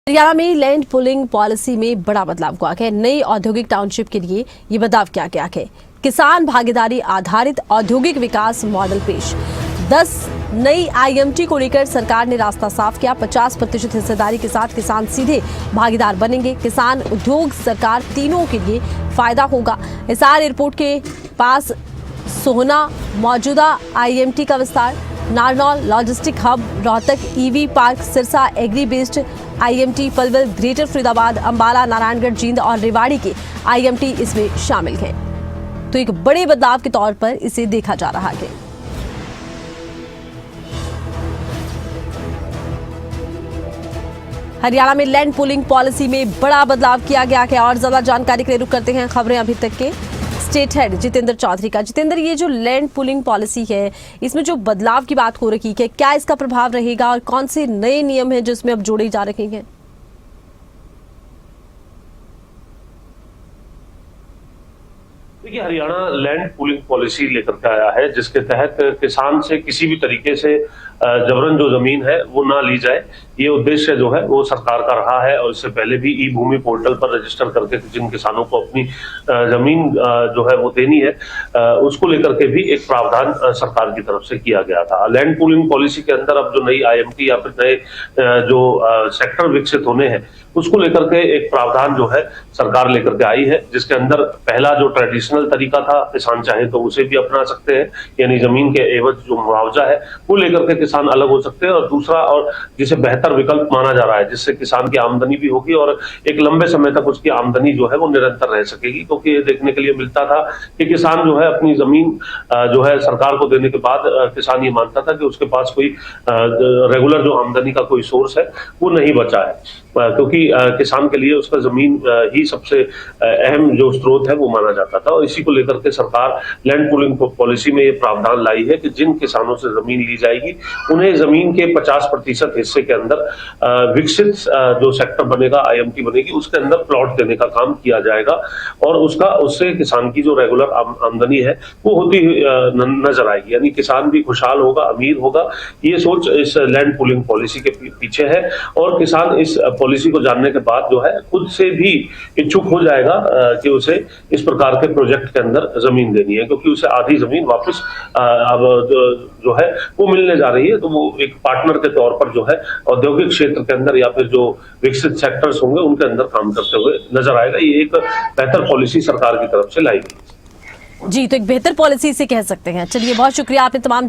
हरियाणा में land pulling policy में बड़ा बदलाव हुआ है। नई औद्योगिक टाउनशिप के लिए ये बदलाव किया गया है। किसान भागीदारी आधारित औद्योगिक विकास मॉडल पेश। 10 नई आईएमटी को लेकर सरकार ने रास्ता साफ किया। 50% हिस्सेदारी के साथ किसान सीधे भागीदार बनेंगे। किसान, उद्योग, सरकार तीनों के लिए फायदा होगा। हिसार एयरपोर्ट के पास सोहना मौजूदा आईएमटी का विस्तार। Narnaul logistic hub, Rohtak EV park, Sirsa agree based IMT, Palwal, greater Faridabad, Ambala, Narayangarh, Jind और रेवाड़ी के आईएमटी इसमें शामिल हैं। तो एक बड़े बदलाव के तौर पर इसे देखा जा रहा है। हरियाणा में लैंड पुलिंग पॉलिसी में बड़ा बदलाव किया गया है और ज्यादा जानकारी के लिए रुक करते हैं खबरें अभी तक के स्टेट हेड जितेंद्र चौधरी का। जितेंद्र, ये जो लैंड पुलिंग पॉलिसी है, इसमें जो बदलाव की बात हो रही है, क्या इसका प्रभाव रहेगा और कौन से नए नियम हैं जो इसमें अब जोड़े जा रहे हैं? देखिए, हरियाणा लैंड पुलिंग पॉलिसी लेकर के आया है जिसके तहत किसान से किसी भी तरीके से जबरन जो जमीन है वो ना ली जाए। ये उद्देश्य जो है वो सरकार का रहा है और इससे पहले भी ई भूमि पोर्टल पर रजिस्टर करके जिन किसानों को अपनी जमीन जो है वो देनी है, उसको लेकर के भी एक प्रावधान सरकार की तरफ से किया गया था। लैंड पुलिंग पॉलिसी के अंदर अब जो नई आईएमटी या फिर नए जो सेक्टर विकसित होने हैं उसको लेकर के एक प्रावधान जो है सरकार लेकर के आई है, जिसके अंदर पहला जो ट्रेडिशनल तरीका था, किसान चाहे तो उसे भी अपना सकते हैं, यानी जमीन के एवज जो मुआवजा है वो लेकर के किसान अलग हो सकते हैं, और दूसरा और जिसे बेहतर विकल्प माना जा रहा है जिससे किसान की आमदनी भी होगी और एक लंबे समय तक उसकी आमदनी जो है वो निरंतर रह सकेगी। क्योंकि ये देखने के लिए मिलता था कि किसान जो है अपनी जमीन जो है सरकार को देने के बाद किसान ये मानता था कि उसके पास कोई रेगुलर जो आमदनी का कोई सोर्स है वो नहीं बचा है, क्योंकि किसान के लिए उसका जमीन ही सबसे अहम जो स्रोत है वो माना जाता था। और इसी को लेकर के सरकार लैंड पुलिंग पॉलिसी में ये प्रावधान लाई है कि जिन किसानों से जमीन ली जाएगी उन्हें जमीन के 50% हिस्से के अंदर विकसित जो सेक्टर बनेगा, आईएमटी बनेगी, उसके अंदर प्लॉट देने का काम किया जाएगा और उससे किसान की जो रेगुलर आमदनी है वो होती नजर आएगी। यानी किसान भी खुशहाल होगा, अमीर होगा। ये सोच इस लैंड पुलिंग पॉलिसी के पीछे है और किसान इस पॉलिसी को जानने के बाद जो है खुद से भी इच्छुक हो जाएगा कि उसे इस प्रकार के प्रोजेक्ट के अंदर जमीन देनी है, क्योंकि उसे आधी जमीन वापस अब जो है वो मिलने जा रही है। तो वो एक पार्टनर के तौर पर जो है औद्योगिक क्षेत्र के अंदर या फिर जो विकसित सेक्टर्स होंगे उनके अंदर काम करते हुए नजर आएगा। ये एक बेहतर पॉलिसी सरकार की तरफ से लाई गई। जी, तो एक बेहतर पॉलिसी से कह सकते हैं। चलिए, बहुत शुक्रिया, आपने तमाम